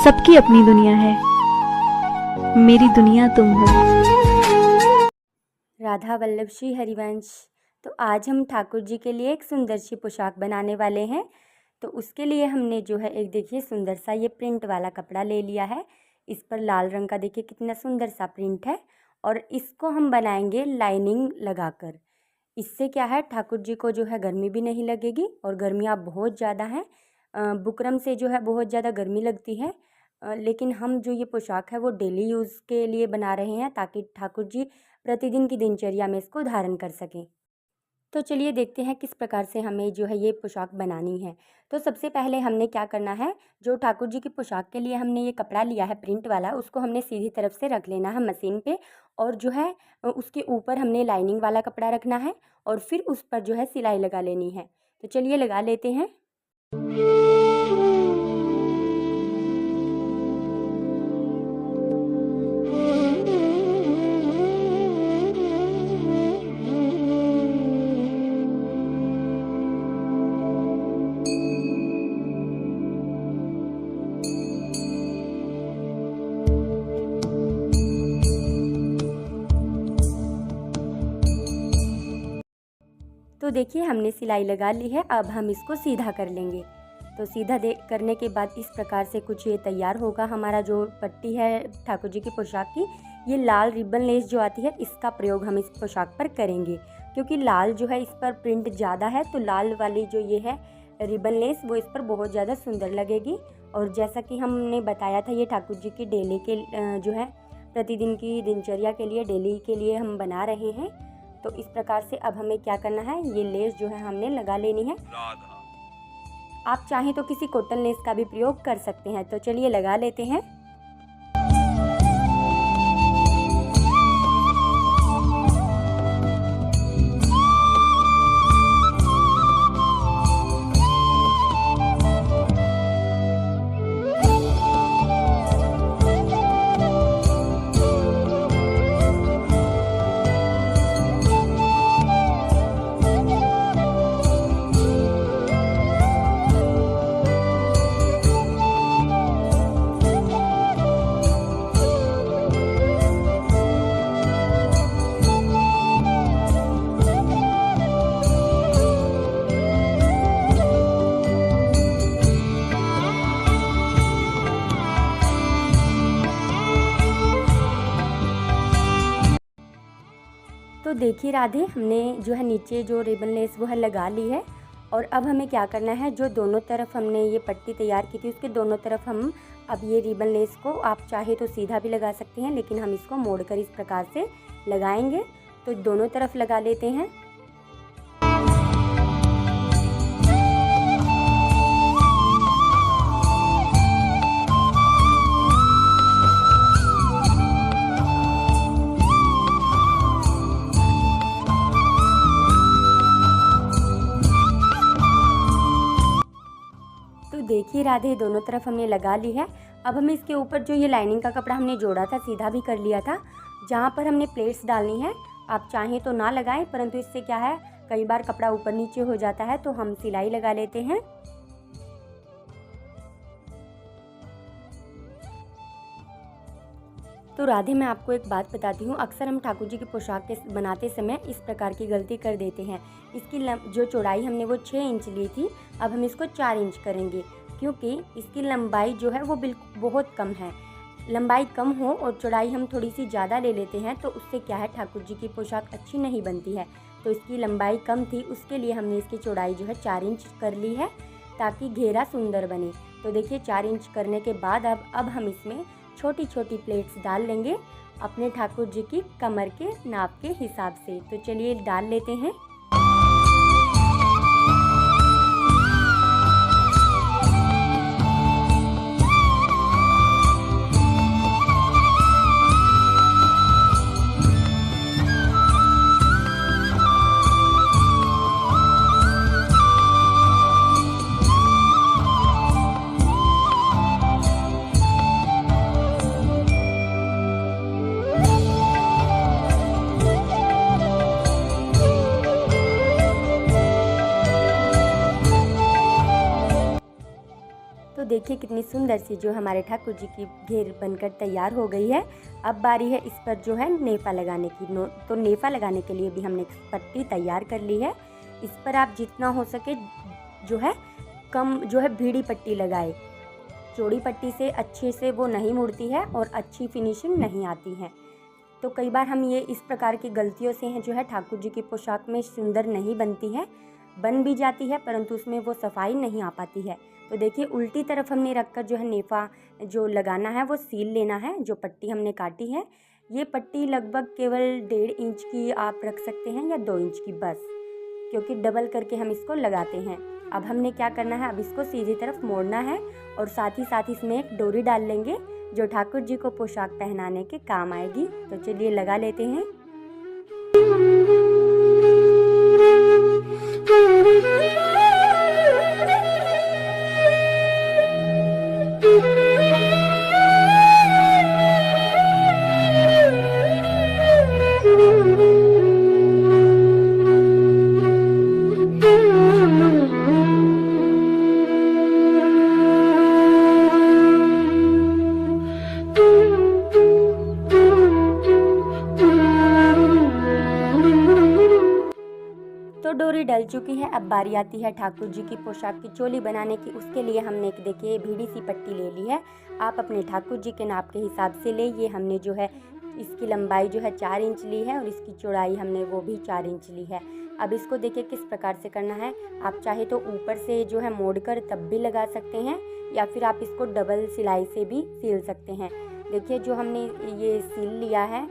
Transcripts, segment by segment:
सबकी अपनी दुनिया है, मेरी दुनिया तुम हो। राधा वल्लभ श्री हरिवंश। तो आज हम ठाकुर जी के लिए एक सुंदर सी पोशाक बनाने वाले हैं। तो उसके लिए हमने जो है एक देखिए सुंदर सा ये प्रिंट वाला कपड़ा ले लिया है। इस पर लाल रंग का देखिए कितना सुंदर सा प्रिंट है और इसको हम बनाएंगे लाइनिंग लगाकर। इससे क्या है, ठाकुर जी को जो है गर्मी भी नहीं लगेगी और गर्मियाँ बहुत ज़्यादा हैं। बुकरम से जो है बहुत ज़्यादा गर्मी लगती है, लेकिन हम जो ये पोशाक है वो डेली यूज़ के लिए बना रहे हैं ताकि ठाकुर जी प्रतिदिन की दिनचर्या में इसको धारण कर सकें। तो चलिए देखते हैं किस प्रकार से हमें जो है ये पोशाक बनानी है। तो सबसे पहले हमने क्या करना है, जो ठाकुर जी की पोशाक के लिए हमने ये कपड़ा लिया है प्रिंट वाला, उसको हमने सीधी तरफ से रख लेना है मशीन पे और जो है उसके ऊपर हमने लाइनिंग वाला कपड़ा रखना है और फिर उस पर जो है सिलाई लगा लेनी है। तो चलिए लगा लेते हैं। तो देखिए हमने सिलाई लगा ली है, अब हम इसको सीधा कर लेंगे। तो सीधा करने के बाद इस प्रकार से कुछ ये तैयार होगा हमारा जो पट्टी है ठाकुर जी की पोशाक की। ये लाल रिबन लेस जो आती है इसका प्रयोग हम इस पोशाक पर करेंगे, क्योंकि लाल जो है इस पर प्रिंट ज़्यादा है, तो लाल वाली जो ये है रिबन लेस वो इस पर बहुत ज़्यादा सुंदर लगेगी। और जैसा कि हमने बताया था ये ठाकुर जी की डेली के जो है प्रतिदिन की दिनचर्या के लिए डेली के लिए हम बना रहे हैं। तो इस प्रकार से अब हमें क्या करना है, ये लेस जो है हमने लगा लेनी है। आप चाहें तो किसी कॉटन लेस का भी प्रयोग कर सकते हैं। तो चलिए लगा लेते हैं। तो देखिए राधे, हमने जो है नीचे जो रिबन लेस वो है लगा ली है और अब हमें क्या करना है, जो दोनों तरफ हमने ये पट्टी तैयार की थी उसके दोनों तरफ हम अब ये रिबन लेस को आप चाहे तो सीधा भी लगा सकते हैं, लेकिन हम इसको मोड़कर इस प्रकार से लगाएंगे। तो दोनों तरफ लगा लेते हैं। तो देखिए राधे, दोनों तरफ हमने लगा ली है। अब हमें इसके ऊपर जो ये लाइनिंग का कपड़ा हमने जोड़ा था सीधा भी कर लिया था, जहाँ पर हमने प्लेट्स डालनी है आप चाहें तो ना लगाएं, परंतु इससे क्या है कई बार कपड़ा ऊपर नीचे हो जाता है, तो हम सिलाई लगा लेते हैं। तो राधे, मैं आपको एक बात बताती हूँ, अक्सर हम ठाकुर जी की पोशाक के बनाते समय इस प्रकार की गलती कर देते हैं। इसकी जो चौड़ाई हमने वो 6 इंच ली थी, अब हम इसको 4 इंच करेंगे, क्योंकि इसकी लंबाई जो है वो बिल्कुल बहुत कम है। लंबाई कम हो और चौड़ाई हम थोड़ी सी ज़्यादा ले लेते हैं तो उससे क्या है ठाकुर जी की पोशाक अच्छी नहीं बनती है। तो इसकी लंबाई कम थी, उसके लिए हमने इसकी चौड़ाई जो है 4 इंच कर ली है ताकि घेरा सुंदर बने। तो देखिए 4 इंच करने के बाद अब हम इसमें छोटी छोटी प्लेट्स डाल लेंगे अपने ठाकुर जी की कमर के नाप के हिसाब से। तो चलिए डाल लेते हैं। देखिए कितनी सुंदर सी जो हमारे ठाकुर जी की घेर बनकर तैयार हो गई है। अब बारी है इस पर जो है नेफा लगाने की। तो नेफा लगाने के लिए भी हमने पट्टी तैयार कर ली है। इस पर आप जितना हो सके जो है कम जो है भीड़ी पट्टी लगाए। चौड़ी पट्टी से अच्छे से वो नहीं मुड़ती है और अच्छी फिनिशिंग नहीं आती है। तो कई बार हम ये इस प्रकार की गलतियों से हैं जो है ठाकुर जी की पोशाक में सुंदर नहीं बनती है, बन भी जाती है परंतु उसमें वो सफाई नहीं आ पाती है। तो देखिए उल्टी तरफ हमने रखकर जो है नेफा जो लगाना है वो सील लेना है। जो पट्टी हमने काटी है ये पट्टी लगभग केवल 1.5 इंच की आप रख सकते हैं या 2 इंच की बस, क्योंकि डबल करके हम इसको लगाते हैं। अब हमने क्या करना है, अब इसको सीधी तरफ मोड़ना है और साथ ही इसमें एक डोरी डाल लेंगे जो ठाकुर जी को पोशाक पहनाने के काम आएगी। तो चलिए लगा लेते हैं। तो डोरी डल चुकी है। अब बारी आती है ठाकुर जी की पोशाक की चोली बनाने की। उसके लिए हमने एक देखिए भीड़ी सी पट्टी ले ली है। आप अपने ठाकुर जी के नाप के हिसाब से ले। ये हमने जो है इसकी लंबाई जो है 4 इंच ली है और इसकी चौड़ाई हमने वो भी 4 इंच ली है। अब इसको देखिए किस प्रकार से करना है। आप चाहे तो ऊपर से जो है मोड़कर तब भी लगा सकते हैं या फिर आप इसको डबल सिलाई से भी सिल सकते हैं। देखिए जो हमने ये सिल लिया है,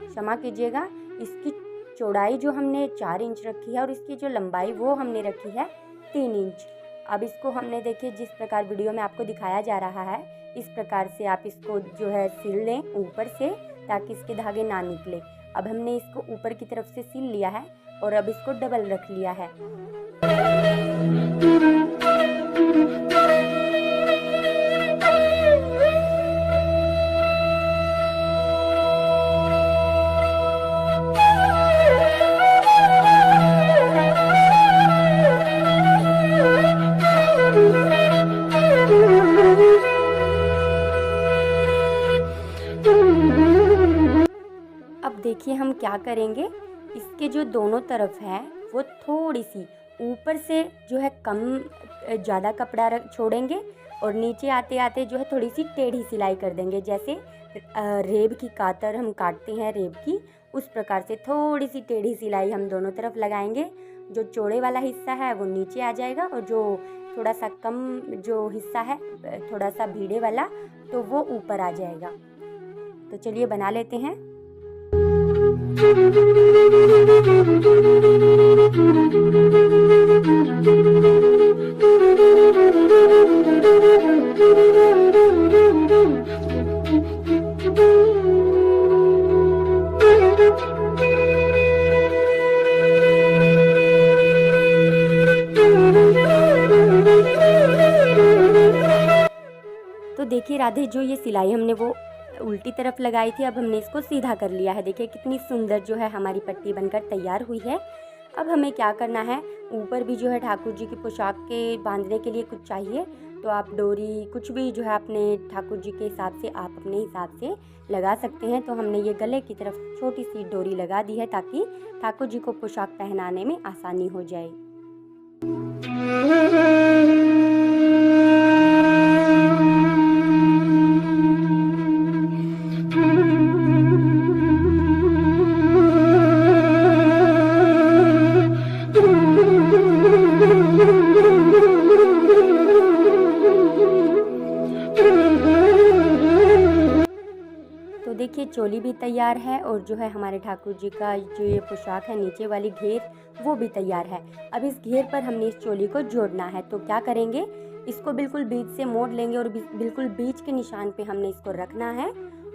क्षमा कीजिएगा, इसकी चौड़ाई जो हमने 4 इंच रखी है और इसकी जो लंबाई वो हमने रखी है 3 इंच। अब इसको हमने देखिए जिस प्रकार वीडियो में आपको दिखाया जा रहा है इस प्रकार से आप इसको जो है सिल लें ऊपर से, ताकि इसके धागे ना निकले। अब हमने इसको ऊपर की तरफ से सिल लिया है और अब इसको डबल रख लिया है। देखिए हम क्या करेंगे, इसके जो दोनों तरफ है वो थोड़ी सी ऊपर से जो है कम ज़्यादा कपड़ा छोड़ेंगे और नीचे आते आते जो है थोड़ी सी टेढ़ी सिलाई कर देंगे। जैसे रेब की कातर हम काटते हैं रेब की, उस प्रकार से थोड़ी सी टेढ़ी सिलाई हम दोनों तरफ लगाएंगे। जो चौड़े वाला हिस्सा है वो नीचे आ जाएगा और जो थोड़ा सा कम जो हिस्सा है थोड़ा सा भीड़े वाला तो वो ऊपर आ जाएगा। तो चलिए बना लेते हैं। तो देखिए राधे, जो ये सिलाई हमने वो उल्टी तरफ लगाई थी, अब हमने इसको सीधा कर लिया है। देखिए कितनी सुंदर जो है हमारी पट्टी बनकर तैयार हुई है। अब हमें क्या करना है, ऊपर भी जो है ठाकुर जी की पोशाक के बांधने के लिए कुछ चाहिए। तो आप डोरी कुछ भी जो है अपने ठाकुर जी के हिसाब से आप अपने हिसाब से लगा सकते हैं। तो हमने ये गले की तरफ छोटी सी डोरी लगा दी है ताकि ठाकुर जी को पोशाक पहनाने में आसानी हो जाए। तो देखिए चोली भी तैयार है और जो है हमारे ठाकुर जी का जो ये पोशाक है नीचे वाली घेर वो भी तैयार है। अब इस घेर पर हमने इस चोली को जोड़ना है। तो क्या करेंगे, इसको बिल्कुल बीच से मोड़ लेंगे और बिल्कुल बीच के निशान पे हमने इसको रखना है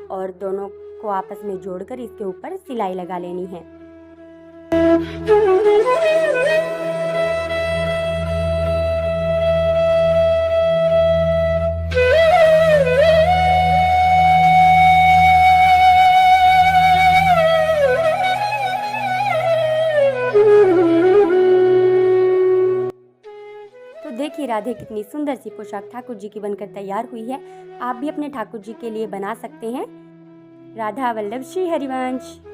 और दोनों को आपस में जोड़कर इसके ऊपर सिलाई लगा लेनी है। देखिए राधे कितनी सुंदर सी पोशाक ठाकुर जी की बनकर तैयार हुई है। आप भी अपने ठाकुर जी के लिए बना सकते हैं। राधा वल्लभ श्री हरिवंश।